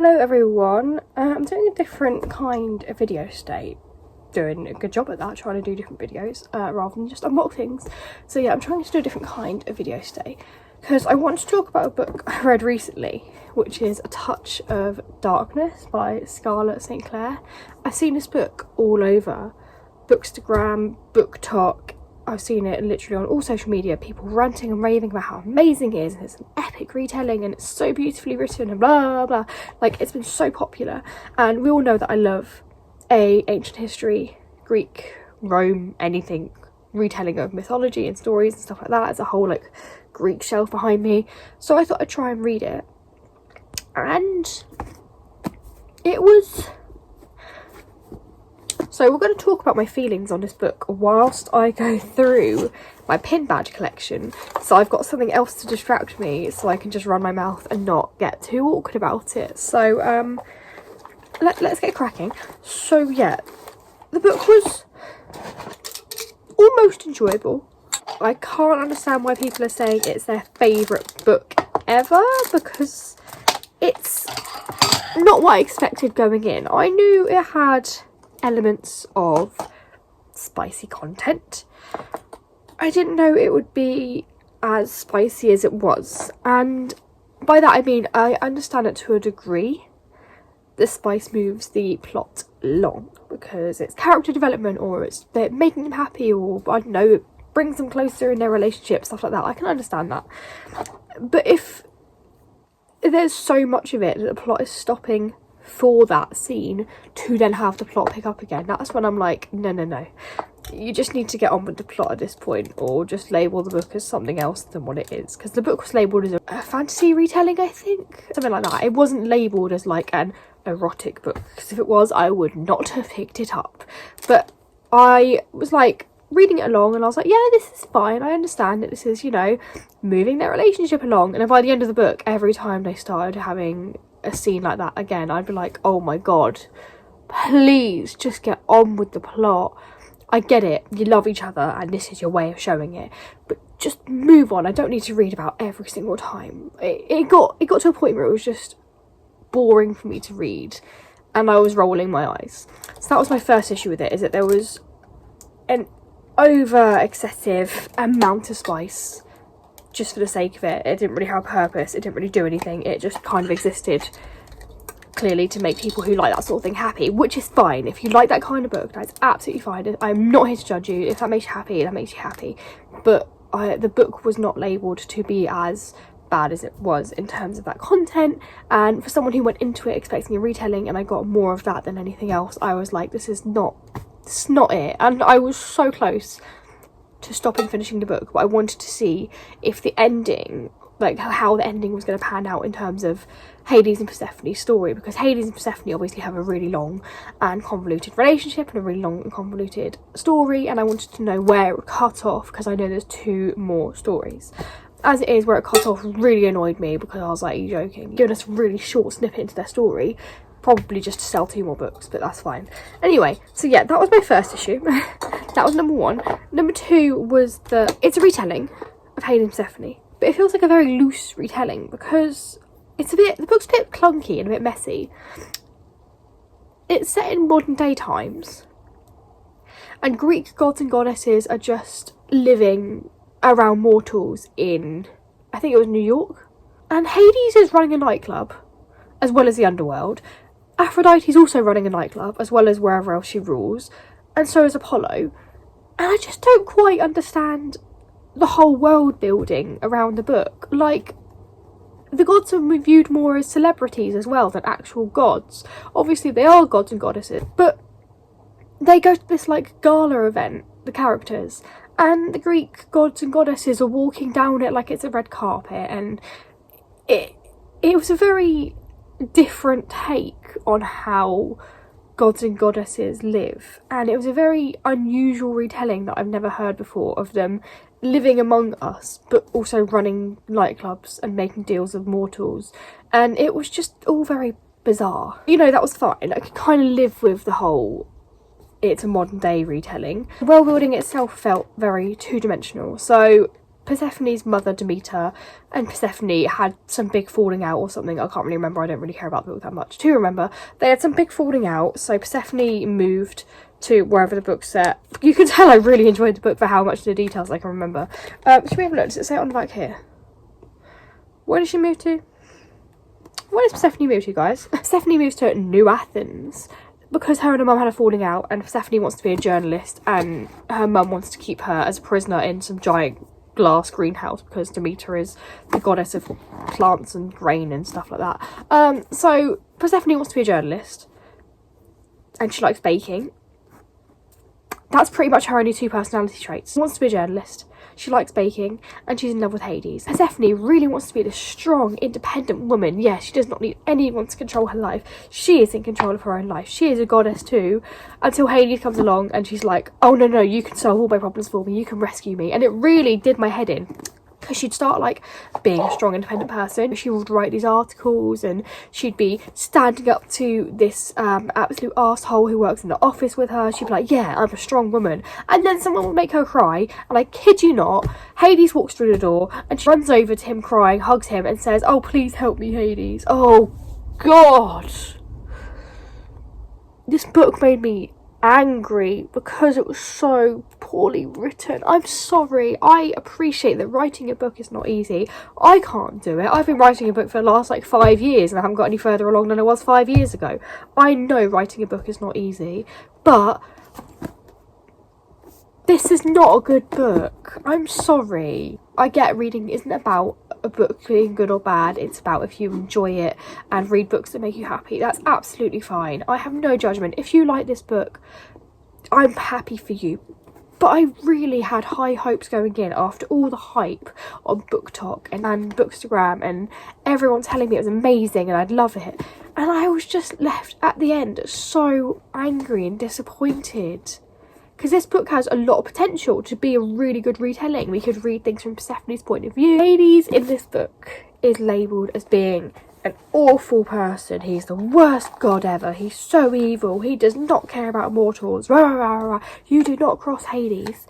Hello everyone, I'm doing a different kind of video today. Doing a good job at that, trying to do different videos rather than just unbox things. So yeah, I'm trying to do a different kind of video today because I want to talk about a book I read recently, which is A Touch of Darkness by Scarlett St. Clair. I've seen this book all over Bookstagram, BookTok. I've seen it literally on all social media, people ranting and raving about how amazing it is, and it's an epic retelling and it's so beautifully written and blah blah. Like, it's been so popular, and we all know that I love a ancient history, Greek, Rome, anything retelling of mythology and stories and stuff like that. It's a whole like Greek shelf behind me, so I thought I'd try and read it, and it was... So we're going to talk about my feelings on this book whilst I go through my pin badge collection. So I've got something else to distract me so I can just run my mouth and not get too awkward about it. So let's get cracking. So yeah, the book was almost enjoyable. I can't understand why people are saying it's their favourite book ever, because it's not what I expected going in. I knew it had elements of spicy content. I didn't know it would be as spicy as it was, and by that I mean I understand it to a degree. The spice moves the plot along because it's character development, or it's they're making them happy, or I don't know, it brings them closer in their relationship, stuff like that. I can understand that, but if there's so much of it that the plot is stopping for that scene to then have the plot pick up again, that's when I'm like, no, you just need to get on with the plot at this point, or just label the book as something else than what it is, because the book was labelled as a fantasy retelling, I think, something like that. It wasn't labelled as like an erotic book, because if it was I would not have picked it up. But I was like reading it along and I was like, yeah, this is fine, I understand that this is, you know, moving their relationship along. And then by the end of the book, every time they started having a scene like that again, I'd be like, oh my god, please just get on with the plot. I get it, you love each other and this is your way of showing it, but just move on. I don't need to read about every single time. It got to a point where it was just boring for me to read and I was rolling my eyes. So that was my first issue with it, is that there was an over excessive amount of spice just for the sake of it. It didn't really have a purpose, it didn't really do anything, it just kind of existed clearly to make people who like that sort of thing happy, which is fine. If you like that kind of book, that's absolutely fine. I'm not here to judge you. If that makes you happy, that makes you happy. But the book was not labelled to be as bad as it was in terms of that content, and for someone who went into it expecting a retelling and I got more of that than anything else, I was like, this is not it. And I was so close to stopping finishing the book, but I wanted to see if the ending, like how the ending was going to pan out in terms of Hades and Persephone's story, because Hades and Persephone obviously have a really long and convoluted relationship and a really long and convoluted story, and I wanted to know where it would cut off, because I know there's 2 more stories. As it is, where it cut off really annoyed me, because I was like, are you joking? Giving us a really short snippet into their story, probably just to sell 2 more books, but that's fine. Anyway, so yeah, that was my first issue. That was number 1. Number 2 was that it's a retelling of Hades and Persephone, but it feels like a very loose retelling, because the book's a bit clunky and a bit messy. It's set in modern day times, and Greek gods and goddesses are just living around mortals in, I think it was New York, and Hades is running a nightclub as well as the underworld. Aphrodite's also running a nightclub as well as wherever else she rules, and so is Apollo. And I just don't quite understand the whole world building around the book. Like, the gods are viewed more as celebrities as well than actual gods. Obviously they are gods and goddesses, but they go to this like gala event, the characters, and the Greek gods and goddesses are walking down it like it's a red carpet, and it was a very different take on how gods and goddesses live, and it was a very unusual retelling that I've never heard before of them living among us but also running nightclubs and making deals with mortals, and it was just all very bizarre. You know, that was fine. I could kind of live with the whole it's a modern day retelling. The world building itself felt very two-dimensional, so Persephone's mother Demeter and Persephone had some big falling out or something. I can't really remember. I don't really care about the book that much to remember. They had some big falling out, so Persephone moved to wherever the book's set. You can tell I really enjoyed the book for how much of the details I can remember. Should we have a look? Does it say it on the back here? Where did she move to? Where does Persephone move to, guys? Persephone moves to New Athens because her and her mum had a falling out, and Persephone wants to be a journalist, and her mum wants to keep her as a prisoner in some giant glass greenhouse because Demeter is the goddess of plants and grain and stuff like that. So Persephone wants to be a journalist, and she likes baking. That's pretty much her only two personality traits. She wants to be a journalist, she likes baking, and she's in love with Hades. Persephone really wants to be this strong, independent woman. Yeah, she does not need anyone to control her life. She is in control of her own life. She is a goddess too, until Hades comes along and she's like, oh no, you can solve all my problems for me, you can rescue me. And it really did my head in. Because she'd start like being a strong independent person. She would write these articles and she'd be standing up to this absolute arsehole who works in the office with her. She'd be like, yeah, I'm a strong woman. And then someone would make her cry, and I kid you not, Hades walks through the door and she runs over to him crying, hugs him and says, oh please help me, Hades. Oh god, this book made me angry because it was so poorly written. I'm sorry. I appreciate that writing a book is not easy. I can't do it. I've been writing a book for the last like 5 years and I haven't got any further along than I was 5 years ago. I know writing a book is not easy, but this is not a good book. I'm sorry. I get reading isn't about a book being good or bad. It's about if you enjoy it and read books that make you happy. That's absolutely fine. I have no judgment. If you like this book, I'm happy for you. But I really had high hopes going in after all the hype on BookTok and Bookstagram and everyone telling me it was amazing and I'd love it. And I was just left at the end so angry and disappointed. Because this book has a lot of potential to be a really good retelling. We could read things from Persephone's point of view. Hades in this book is labelled as being an awful person. He's the worst god ever. He's so evil. He does not care about mortals. Rah, rah, rah. You do not cross Hades.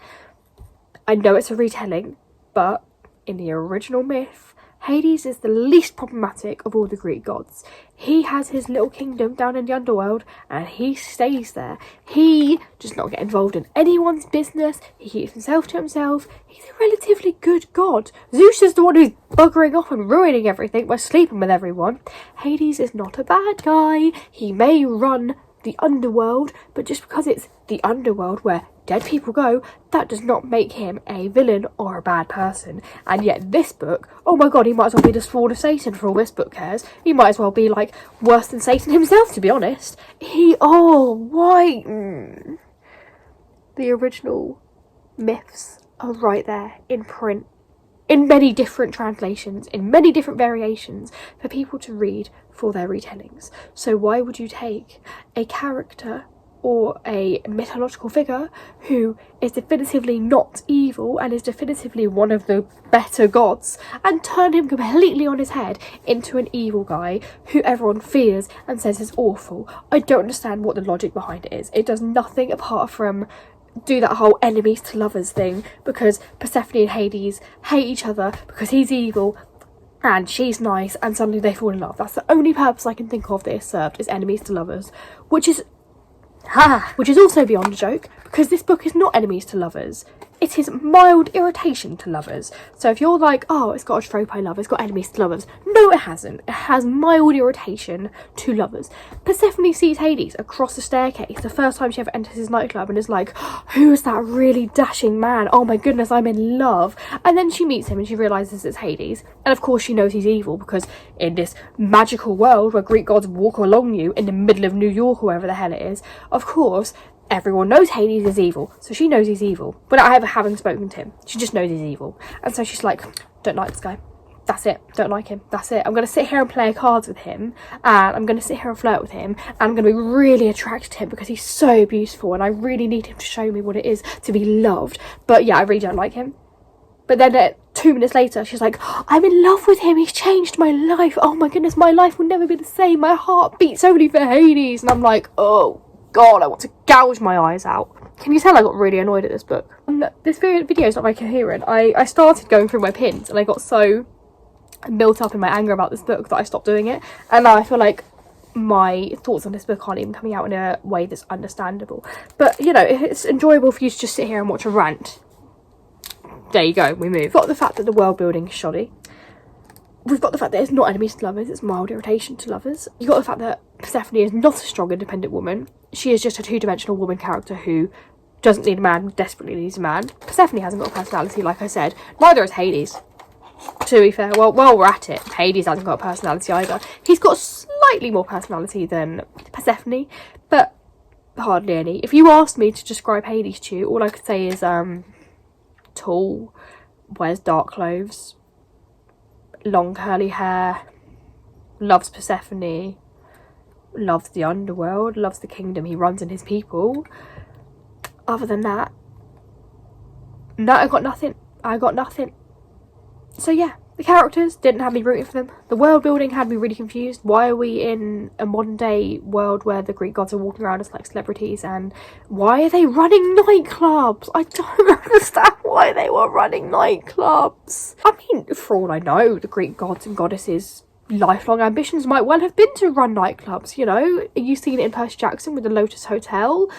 I know it's a retelling, but in the original myth, Hades is the least problematic of all the Greek gods. He has his little kingdom down in the underworld and he stays there. He does not get involved in anyone's business. He keeps himself to himself. He's a relatively good god. Zeus is the one who's buggering off and ruining everything by sleeping with everyone. Hades is not a bad guy. He may run the underworld, but just because it's the underworld where dead people go, that does not make him a villain or a bad person. And yet this book, oh my god, he might as well be the spawn of Satan for all this book cares. He might as well be like worse than Satan himself, to be honest. Why? The original myths are right there in print, in many different translations, in many different variations for people to read for their retellings. So why would you take a character or a mythological figure who is definitively not evil and is definitively one of the better gods and turn him completely on his head into an evil guy who everyone fears and says is awful? I don't understand what the logic behind it is. It does nothing apart from do that whole enemies to lovers thing because Persephone and Hades hate each other because he's evil and she's nice and suddenly they fall in love. That's the only purpose I can think of that is served, is enemies to lovers, which is also beyond a joke because this book is not enemies to lovers. It is mild irritation to lovers. So if you're like, oh, it's got a trope I love, it's got enemies to lovers. No, it hasn't. It has mild irritation to lovers. Persephone sees Hades across the staircase the first time she ever enters his nightclub and is like, who is that really dashing man? Oh my goodness, I'm in love. And then she meets him and she realises it's Hades. And of course she knows he's evil because in this magical world where Greek gods walk along you in the middle of New York or wherever the hell it is, of course everyone knows Hades is evil, so she knows he's evil without ever having spoken to him. She just knows he's evil, and so she's like, don't like this guy, that's it, don't like him, that's it, I'm going to sit here and play cards with him, and I'm going to sit here and flirt with him, and I'm going to be really attracted to him because he's so beautiful and I really need him to show me what it is to be loved. But yeah, I really don't like him. But then 2 minutes later she's like, I'm in love with him, he's changed my life, oh my goodness, my life will never be the same, my heart beats only for Hades. And I'm like, oh god, I want to gouge my eyes out. Can you tell I got really annoyed at this book? This video is not very coherent. I started going through my pins and I got so built up in my anger about this book that I stopped doing it, and now I feel like my thoughts on this book aren't even coming out in a way that's understandable. But you know, if it's enjoyable for you to just sit here and watch a rant, there you go, we move. We've got the fact that the world building is shoddy. We've got the fact that it's not enemies to lovers, it's mild irritation to lovers. You've got the fact that Persephone is not a strong, independent woman. She is just a two-dimensional woman character who doesn't need a man, desperately needs a man. Persephone hasn't got a personality, like I said. Neither has Hades, to be fair. Well, while we're at it, Hades hasn't got a personality either. He's got slightly more personality than Persephone, but hardly any. If you asked me to describe Hades to you, all I could say is tall, wears dark clothes, long curly hair, loves Persephone, loves the underworld, loves the kingdom he runs and his people. Other than that, no, I got nothing. So yeah, the characters didn't have me rooting for them. The world building had me really confused. Why are we in a modern day world where the Greek gods are walking around as like celebrities, and why are they running nightclubs? I don't understand why they were running nightclubs. I mean, for all I know, the Greek gods and goddesses' lifelong ambitions might well have been to run nightclubs, you know? You've seen it in Percy Jackson with the Lotus Hotel.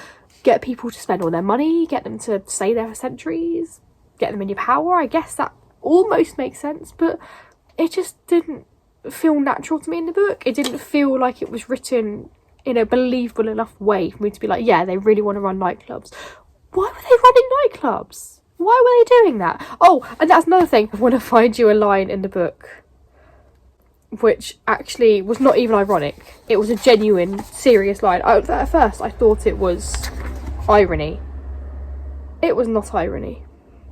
Get people to spend all their money, get them to stay there for centuries, get them in your power. I guess that almost makes sense, but it just didn't feel natural to me in the book. It didn't feel like it was written in a believable enough way for me to be like, yeah, they really want to run nightclubs. Why were they running nightclubs? Why were they doing that? Oh, and that's another thing. I want to find you a line in the book which actually was not even ironic. It was a genuine, serious line. At first, I thought it was irony. It was not irony.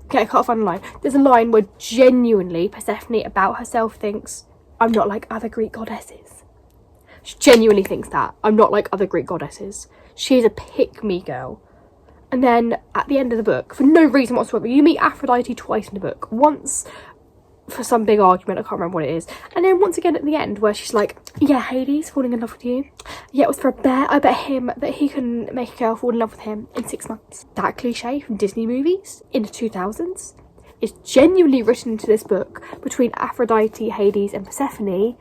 Okay, I can't find a line. There's a line where genuinely Persephone about herself thinks, I'm not like other Greek goddesses. She genuinely thinks that. I'm not like other Greek goddesses. She's a pick-me girl. And then at the end of the book, for no reason whatsoever, you meet Aphrodite twice in the book. Once for some big argument, I can't remember what it is. And then once again at the end where she's like, yeah, Hades falling in love with you. Yeah, it was for a bear. I bet him that he can make a girl fall in love with him in 6 months. That cliche from Disney movies in the 2000s is genuinely written into this book between Aphrodite, Hades and Persephone,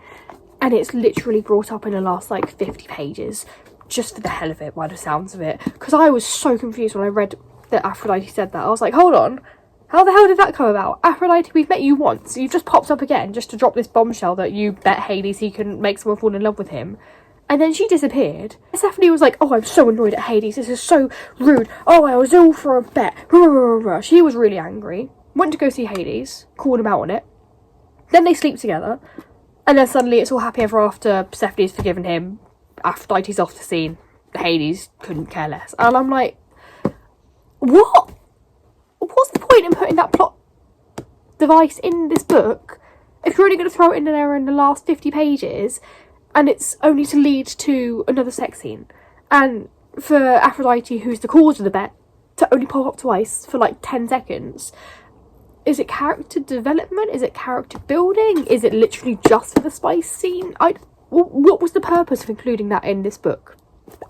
and it's literally brought up in the last like 50 pages just for the hell of it, by the sounds of it. Because I was so confused when I read that Aphrodite said that. I was like, hold on. How the hell did that come about? Aphrodite, we've met you once. You've just popped up again just to drop this bombshell that you bet Hades he can make someone fall in love with him. And then she disappeared. Persephone was like, oh, I'm so annoyed at Hades. This is so rude. Oh, I was all for a bet. She was really angry. Went to go see Hades. Called him out on it. Then they sleep together. And then suddenly it's all happy ever after. Persephone's forgiven him. Aphrodite's off the scene. Hades couldn't care less. And I'm like, what? What's the point in putting that plot device in this book if you're only going to throw it in there in the last 50 pages and it's only to lead to another sex scene? And for Aphrodite, who's the cause of the bet, to only pop up twice for like 10 seconds. Is it character development? Is it character building? Is it literally just for the spice scene? What was the purpose of including that in this book?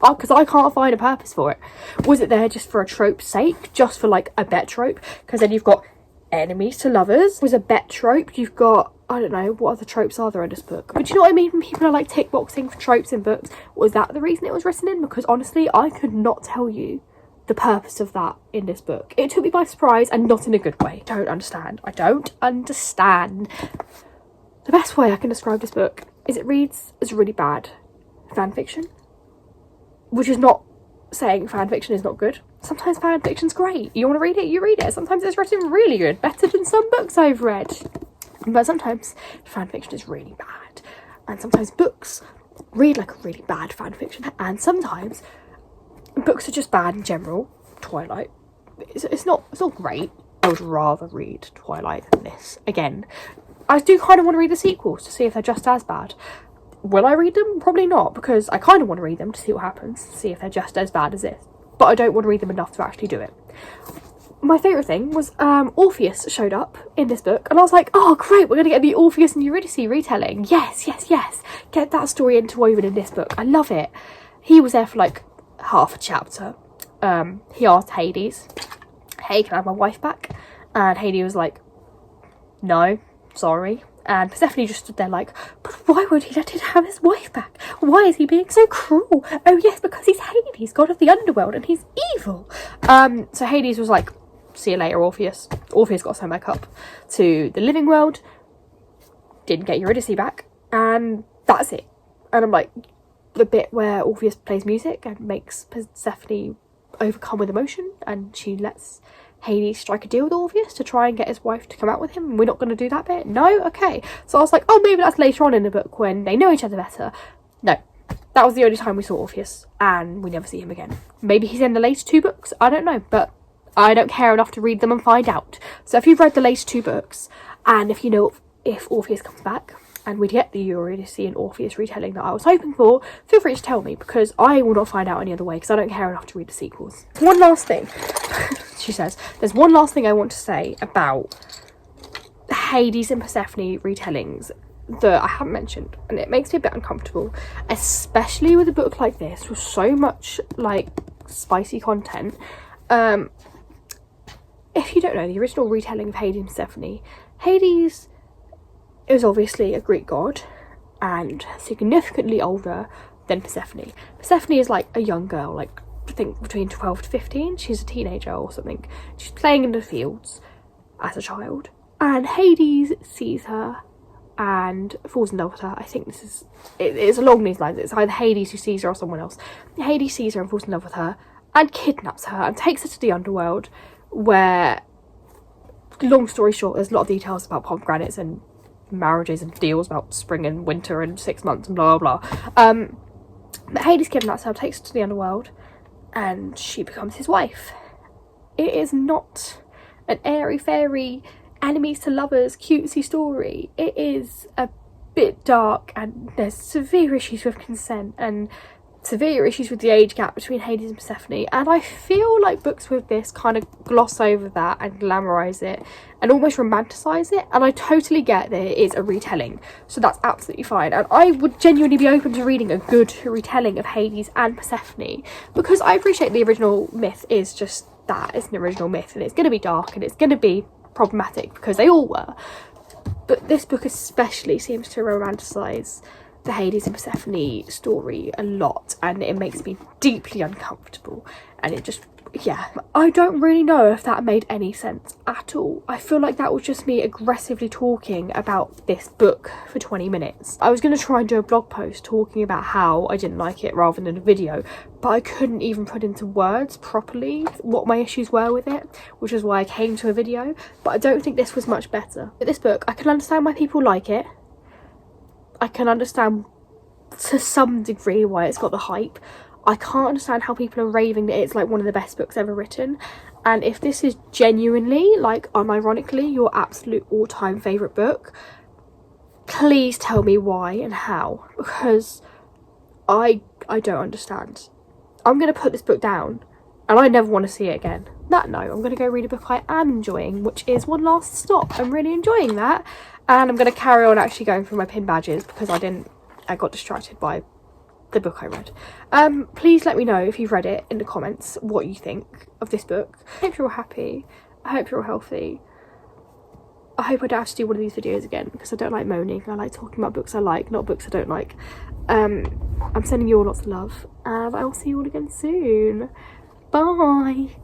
Because I can't find a purpose for it. Was it there just for a trope's sake? Just for like a bet trope? Because then you've got enemies to lovers. Was a bet trope. You've got, I don't know, what other tropes are there in this book? But do you know what I mean? When people are like tick boxing for tropes in books, was that the reason it was written in? Because honestly, I could not tell you the purpose of that in this book. It took me by surprise, and not in a good way. I don't understand. The best way I can describe this book is it reads as really bad fan fiction. Which is not saying fan fiction is not good. Sometimes fan fiction's great. You want to read it, you read it. Sometimes it's written really good, better than some books I've read. But sometimes fan fiction is really bad. And sometimes books read like a really bad fan fiction. And sometimes books are just bad in general. Twilight. It's not great. I would rather read Twilight than this. Again, I do kind of want to read the sequels to see if they're just as bad. Will I read them? Probably not, because I kind of want to read them to see what happens, to see if they're just as bad as this. But I don't want to read them enough to actually do it. My favourite thing was Orpheus showed up in this book, and I was like, oh great, we're going to get the Orpheus and Eurydice retelling. Yes. Get that story interwoven in this book. I love it. He was there for like half a chapter. He asked Hades. hey, can I have my wife back? And Hayley was like, no, sorry. And Persephone just stood there like, but why would he let him have his wife back? Why is he being so cruel? Oh yes, because he's Hades, god of the underworld, and he's evil. So Hades was like, see you later, Orpheus. Orpheus got sent back up to the living world, didn't get Eurydice back, and that's it. And I'm like, the bit where Orpheus plays music and makes Persephone overcome with emotion, and she lets Hades strike a deal with Orpheus to try and get his wife to come out with him, and we're not going to do that bit? No? Okay. So I was like, oh, maybe that's later on in the book when they know each other better. No. That was the only time we saw Orpheus, and we never see him again. Maybe he's in the later 2 books, I don't know, but I don't care enough to read them and find out. So if you've read the later 2 books, and if you know if Orpheus comes back, and we'd get the Eurydice and Orpheus retelling that I was hoping for, feel free to tell me, because I will not find out any other way, because I don't care enough to read the sequels. One last thing, she says, there's one last thing I want to say about Hades and Persephone retellings that I haven't mentioned, and it makes me a bit uncomfortable, especially with a book like this with so much like spicy content. If you don't know, the original retelling of Hades and Persephone, Hades is obviously a Greek god and significantly older than Persephone. Persephone is like a young girl, like I think between 12 to 15. She's a teenager or something. She's playing in the fields as a child, and Hades sees her and falls in love with her. I think this is, it's along these lines. It's either Hades who sees her or someone else. Hades sees her and falls in love with her and kidnaps her and takes her to the underworld, where, long story short, there's a lot of details about pomegranates and marriages and deals about spring and winter and 6 months and blah blah blah. But Hades kidnaps her, takes her to the underworld, and she becomes his wife. It is not an airy fairy enemies to lovers cutesy story. It is a bit dark, and there's severe issues with consent and severe issues with the age gap between Hades and Persephone, and I feel like books with this kind of gloss over that and glamorise it and almost romanticise it, and I totally get that it is a retelling, so that's absolutely fine, and I would genuinely be open to reading a good retelling of Hades and Persephone, because I appreciate the original myth is just that, it's an original myth, and it's going to be dark and it's going to be problematic because they all were, but this book especially seems to romanticise the Hades and Persephone story a lot, and it makes me deeply uncomfortable, and it just, yeah, I don't really know if that made any sense at all. I feel like that was just me aggressively talking about this book for 20 minutes. I was going to try and do a blog post talking about how I didn't like it rather than a video, but I couldn't even put into words properly what my issues were with it, which is why I came to a video, but I don't think this was much better. But this book, I can understand why people like it. I can understand to some degree why it's got the hype. I can't understand how people are raving that it's like one of the best books ever written. And if this is genuinely, like unironically, your absolute all-time favourite book, please tell me why and how, because I don't understand. I'm going to put this book down and I never want to see it again. That no, I'm going to go read a book I am enjoying, which is One Last Stop. I'm really enjoying that. And I'm going to carry on actually going through my pin badges because I got distracted by the book I read. Please let me know if you've read it in the comments what you think of this book. I hope you're all happy. I hope you're all healthy. I hope I don't have to do one of these videos again because I don't like moaning. I like talking about books I like, not books I don't like. I'm sending you all lots of love, and I will see you all again soon. Bye.